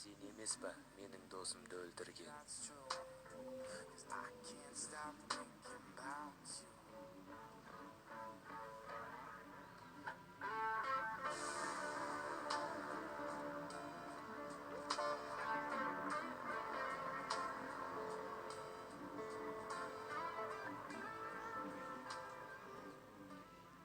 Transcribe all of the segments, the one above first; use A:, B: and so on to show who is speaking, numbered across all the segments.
A: Сен емес па менің досымды өлтірген?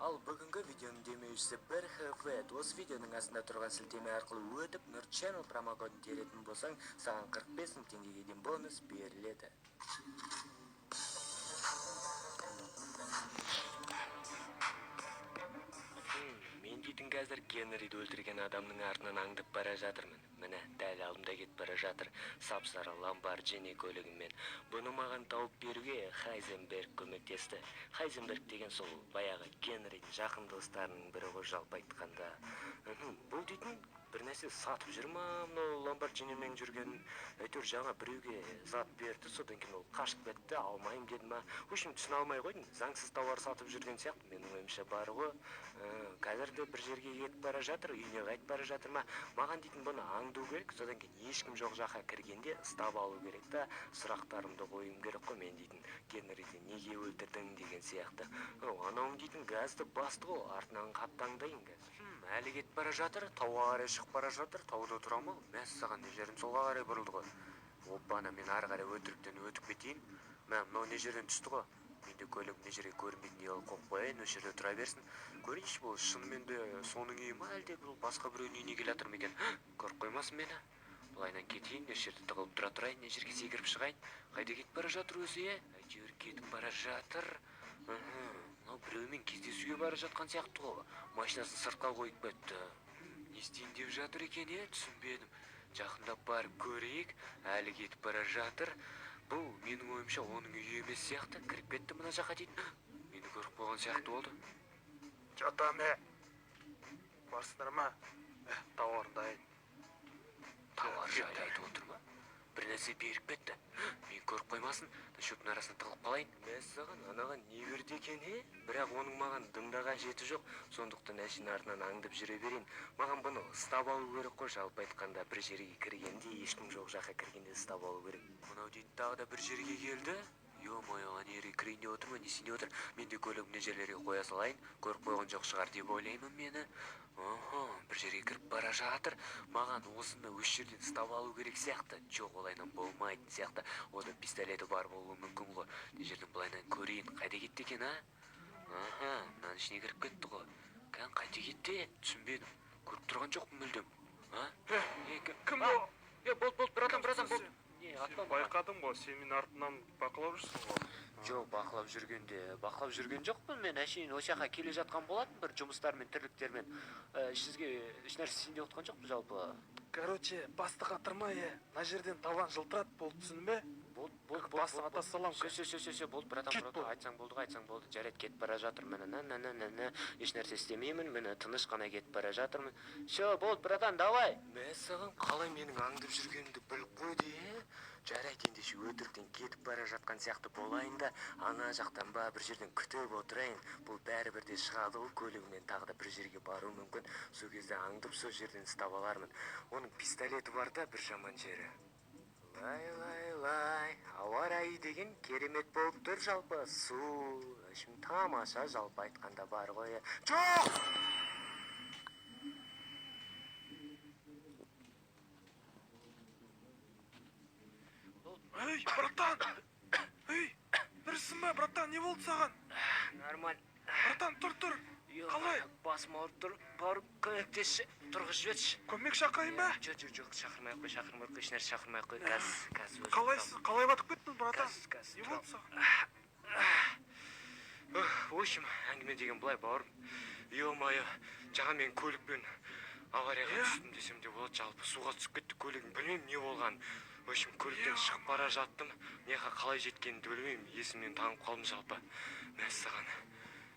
A: Ал бүгінгі видеоның демеушісі 1xvet. Осы видеоның астында тұрған сілтеме арқылы өтіп Nerd Channel промокодын теретін болсаң, саған 45 мың теңгеге дейін бонус беріледі. Мен дейтін қазір Генриді өлтірген адамның артынан аңдып бара жатырмын. Міне, дәл алдымда кетіп бара жатыр сап-сары Lamborghini көлігімен. Бұны маған тауып беруге Хайзенберг көмектесті. Хайзенберг деген сол баяғы Генридің жақын достарының бірі ғой, жалпы айтқанда. Бұл дейтін бір нәрсе сатып жүр ма, мынау Lamborghiniмен жүрген? Әйтеуір жаңа біреуге зат берді, содан кейін ол қашып кетті, алмайым деді ма? В общем, түсіне алмай қойдым. Заңсыз тауар сатып жүрген сияқты, менің ойымша бар ғой. Қазір де бір жерге кетіп бара жатыр, үйіне қайтып бара жатыр ма? Маған дейтін бұны аңду керек, содан кейін ешкім жоқ жаққа кіргенде ұстап алу керек та, сұрақтарымды қоюым керек қой мен дейтін. Генриді неге өлтірдің деген сияқты. Анауың дейтін газды басты ғой, артынан қаптаңдайын қазір. Әлі кетіп бара жатыр, тауға қарай шығып бара жатыр, тауда тұра ма? Мәссаған не жерін солға қарай бұрылды ғой. Оппана, мен ары қарай өтіріктен өтіп кетейін. Мынау не жерден түсті ғой. Менде көлік не жерге көрінбейтін ел қойып қояйын, осы жерде тұра берсін. Көрейінші, бұл шынымен де соның үйі ма, әлде бұл басқа біреудің үйіне келе жатыр ма екен? Көріп қоймасын мені. Былайынан кетейін, осы жерде тығылып тұра тұрайын, не жерге секіріп шығайын. Қайда кетіп бара жатыр өзі, әйтеуір кетіп бара жатыр. Мынау біреумен кездесуге бара жатқан сияқты ғой. Машинасын сыртқа қойып кетті. Не істейін деп жатыр екен, түсінбедім. Жақындап барып көрейік, әлі кетіп бара жатыр. Бұл менің ойымша оның үйі емес сияқты, кіріп кетті мына жаққа дейтін. Мені көріп қойған сияқты болды.
B: Жатаме. Барсындар ма? Тауар дайын.
A: Тауар жайлы айтып отыр ма? Бір нәрсе беріп кетті. Мен көріп қоймасын, шөптің арасына тығылып қалайын. Мәссаған, анаған не берді екен, Бірақ оның маған дымдаған жеті жоқ. Сондықтан әшін артынан аңдып жүре берейін. Маған бұны ұстап алу керек қой, жалпы айтқанда бір жерге кіргенде, ешкім жоқ жаққа кіргенде ұстап алу керек. Мынау дейді тағы да бір жерге келді. Ё-моё, ана жерге кірейін деп отыр ма, несін деп отыр? Мен де көлігімді жерлерге қоя салайын, көріп қойған жоқ шығар деп ойлаймын мені. Бір жерге кіріп бара жатыр. Маған осыны өз жерден ұстап алу керек сияқты. Жоқ, олайынан болмайтын сияқты. Ода пистолеті бар болуы мүмкін ғой. Не жерден былайынан көрейін, қайда кетті екен, мынаның ішіне кіріп кетті ғой. Қайда кетті? Түсінбедім. Көріп тұрған жоқ мүлдем.
B: Кім ол?
A: Болды, бір адам болды.
B: Байқадым ғой, сен мен артынан бақылап жүрсің ғой.
A: Жоқ, бақылап жүрген жоқпын мен. Әшейін осы жаққа келе жатқан болатын бір жұмыстармен, тірліктермен. Сізге ешнәрсе істейін деп отқан жоқпын жалпы.
B: Короче, бастық атырма, мына жерден табан жылтырат, болды, түсіндің бе?
A: Болды.
B: Бастық ата салам.
A: Сөз, болды, бір адам айтсаң болды. Жарайды, кетіп бара жатырмын. Ешнәрсе істемеймін, мені тыныш қана кетіп бара жатырмын. Болды, братан, давай. Мәссаған, қалай менің аңдып жүргенімді біліп қойды, Жарайды, ендеше өтіріктен кетіп бара жатқан сияқты болайын да, ана жақтан ба бір жерден күтіп отырайын. Бұл бәрі бірде шығады ғой, көлігімен тағы да бір жерге бару мүмкін. Сол кезде аңдып сол жерден ұстап алармын. Оның пистолеті бар да, бір жаман жері. Лай, ауа райы деген керемет болып тұр жалпы. Су, тамаша жалпы айтқанда бар ғой. Жоқ!
B: Эй, братан! Бірсің ба, братан, не болды саған?
A: Нормаль.
B: Братан, тұр. Қалай?
A: Басым ауырып тұр. Барып көмектесші, тұрғыз жібетші.
B: Көмек шақырайын ба?
A: Жоқ, шақырмай ақ қой, ешнәрсе шақырмай ақ қой. Газ өзі.
B: Қалай батып кеттің, братан?
A: Газ.
B: Не болды саған?
A: В общем, әңгіме деген былай, бауырым. Ё-моё, жаңа мен көлікпен аварияға түстім десем де болады, жалпы суға түсіп кетті көлігім, білмеймін не болған. В общем, көліктен шығып бара жаттым. Неға қалай жеткенімді білмеймін, есімнен танып қалдым жалпы. Мәссаған.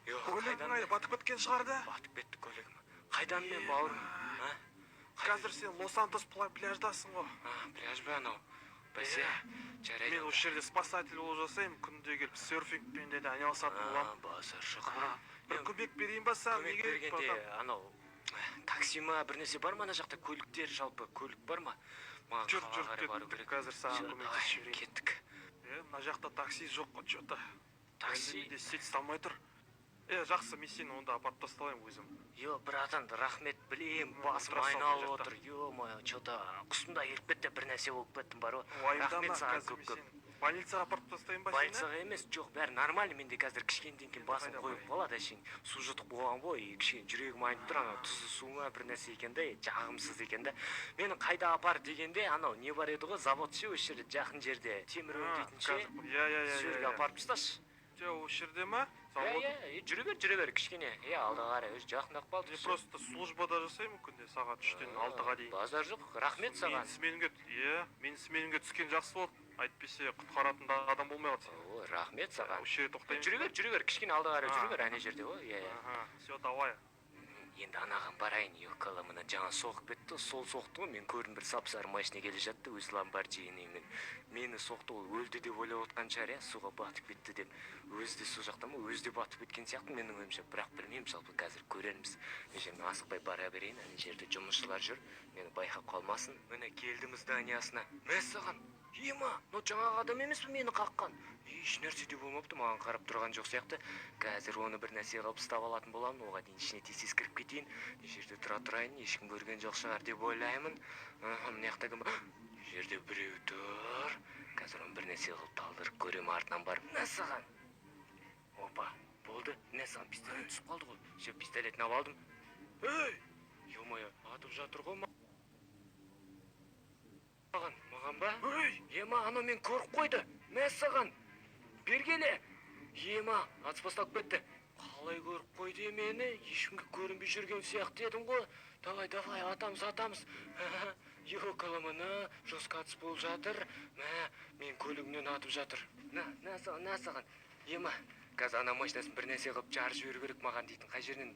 B: Көлігің ай, батып кеткен шығарды?
A: Батып кетті көлігім. Қайдан мен, бауырым?
B: Қазір сен Лос-Сантос пляждасың ғой.
A: Пляж ба анау? Бәсе, жарайды.
B: Мен осы жерде спасатель болып жасаймын, күнде келіп серфингпен де айналысатын боламын.
A: Басар шығып.
B: Бір көмек берейін ба саған?
A: Көмек бергенде, анау, Такси ма, бір нәрсе бар ма ана жақта? Көліктер, жалпы көлік бар ма? Маған
B: Жүр,
A: қалаға қарай бару
B: кеттік,
A: керек.
B: қазір саған
A: Давай,
B: көмектесіп жіберейін.
A: кеттік.
B: Мына жақта такси жоқ қой, что-то.
A: Такси?
B: Менде сеть салмай тұр. Жақсы, мен сені онда апарып тасталайын өзім.
A: Йо, братан, рахмет, білем, басым
B: отыра сал
A: айналып
B: мына жақта.
A: отыр. Ё-моё, что-то құсымда келіп кетті, бір нәрсе болып кеттім бар ғой.
B: Уайымдама,
A: Рахмет саған
B: қазір мен
A: көп-көп.
B: сені больницаға апарып тастайын ба сені?
A: Больницаға емес, жоқ, бәрі нормально, менде қазір кішкенеден кейін басым
B: қайда
A: қойып
B: барайын?
A: қалады әшейін. Су жұтып болған ғой, кішкене жүрегім айнып тұр, анау тұзды су ма бір нәрсе екен де, жағымсыз екен де. Мені қайда апар дегенде, анау не бар еді ғой, завод ше, осы жерде жақын жерде, темір өңдейтін ше. Сол жерге апарып тасташы.
B: Жоқ, осы жерде ма?
A: Жүре бер, кішкене. алдыға қарай, өзі жақындап қалды.
B: Мен просто службада жасаймын күнде сағат 3-тен 6-ға дейін.
A: Базар жоқ, рахмет саған.
B: Менің сменімге түскен жақсы болды. Әйтпесе құтқаратын да адам болмай қалды.
A: О, рахмет саған.
B: Осы жерде тоқтаймын.
A: Жүре бер, кішкене алдыға қарай жүре бер, ане жерде ғой.
B: Все, давай.
A: Енді анаған барайын, ёкала, мына жаңа соғып кетті, сол соқты ғой, мен көрдім бір сап-сары машина келе жатты, өз ламборджинимен. Мені соқты, ол өлді деп ойлап отқан шығар, суға батып кетті деп. Өзі де сол жақта ма, өзі де батып кеткен сияқты менің ойымша, бірақ білмеймін, жалпы қазір көрерміз. Мен асықпай бара берейін, ана жерде жұмысшылар жүр, мені байқап қалмасын. Міне келдім зданиясына. Мәссаған, ема, жаңағы адам емес пе мені қаққан? Еш нәрсе де болмапты, маған қарап тұрған жоқ сияқты. Қазір оны бір нәрсе қылып ұстап алатын боламын, оған дейін ішіне тез кіріп кетейін. Жерде тұра тұрайын, ешкім көрген жоқ шығар деп ойлаймын. Мына жақта кім? Жерде біреу тұр. Қазір оны бір нәрсе қылып талдырып көрем, артынан барып. Мәссаған. Опа, болды. Мәссаған, пистолет түсіп қалды ғой. Ше, пистолетін алып алдым. Ей! Ё-моё, атып жатыр ғой маған ба? Ема, анау мен көріп қойды. Мәссаған. Бергеле. Ема, атыс басталып кетті. Қалай көріп қойды мені? Ешкімге көрінбей жүрген сияқты едім ғой. Давай, атамыз. Ёкала, мына жосқа атыс болып жатыр. Мен көлігімнен атып жатыр. На саған. Ема, қазір ана машинасын бір нәрсе қылып жарып жіберу керек маған дейтін. Қай жерінен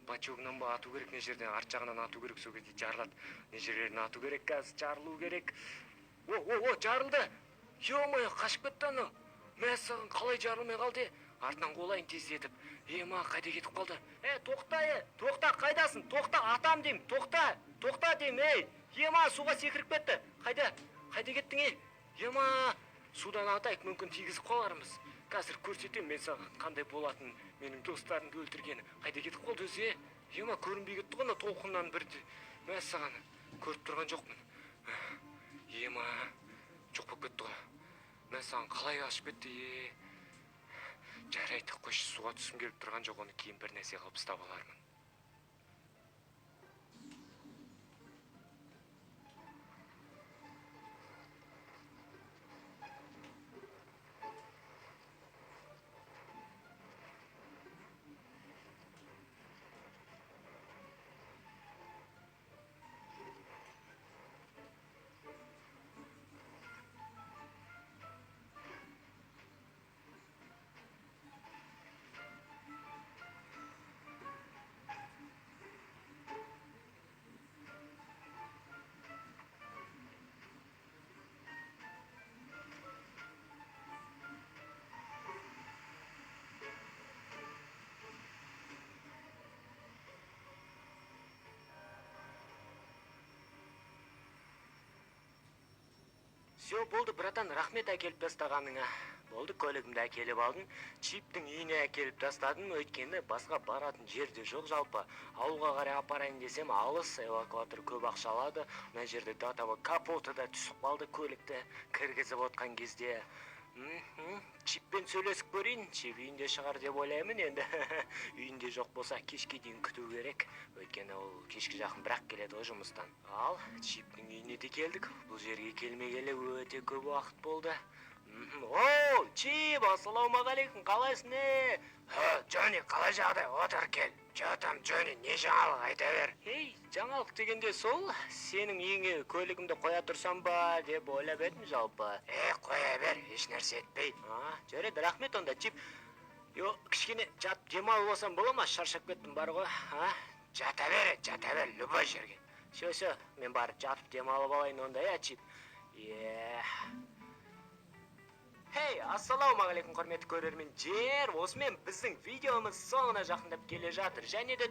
A: бачогынан ба ату керек, не жерден арт жағынан ату керек, сол кезде жарылады. Не жерлерін ату керек, қазір жарылу керек. О, жарылды. Ё-моё, қашып кетті анау. Мәссаған, қалай жарылмай қалды? Артынан қолайын тездетіп. Ема, қайда кетіп қалды? Тоқта, қайдасың? Тоқта, атам дейм, тоқта дейм, ей. Ема, суға секіріп кетті. Қайда кеттің, ей? Ема, судан атайық, мүмкін тигізіп қалармыз. Қазір көрсетем мен саған қандай болатын менің достарымды өлтіргені. Қайда кетіп қалды өзі? Ема, көрінбей кетті ғой, толқыннан бірді. Мәссаған, көріп тұрған жоқпын. Ема, жоқ болып кетті ғой. Мәссаған, қалай ашып кетті? Жарайды, қойшы, суға түсім келіп тұрған жоқ, оны кейін бір нәрсе қылып ұстап алармын. Все, болды, братан, рахмет әкеліп тастағаныңа. Болды, көлігімді әкеліп алдым. Чиптің үйіне әкеліп тастадым, өйткені басқа баратын жерде жоқ жалпы. Ауылға қарай апарайын десем, алыс, эвакуатор көп ақша алады. Мына жерде датаба капоты да түсіп қалды көлікті кіргізіп отқан кезде. Чиппен сөйлесіп көрейін, Чип үйінде шығар деп ойлаймын енді. Үйінде жоқ болса кешке дейін күту керек. Өйткені ол кешке жақын бірақ келеді ғой жұмыстан. Ал Чиптің үйіне де келдік. Бұл жерге келмегелі өте көп уақыт болды. О, Чип, ассалаумағалейкум, қалайсың, Джонни, қалай жағдай? Отыр кел. Жатам, Джонни, не жаңалық айта бер. Ей, жаңалық дегенде сол, сенің үйіңе көлігімді қоя тұрсам ба деп ойлап едім жалпы. Қоя бер, еш нәрсе етпей. Жарайды, рахмет онда, Чип. Кішкене жатып демалып алсам бола ма? Шаршап кеттім бар ғой. Жата бер, любой жерге. Все, мен барып жатып демалып алайын онда, Чип. Хей, ассалаумағалейкум, құрметті көрермендер. Осымен біздің видеомыз соңына жақындап келе жатыр. Және де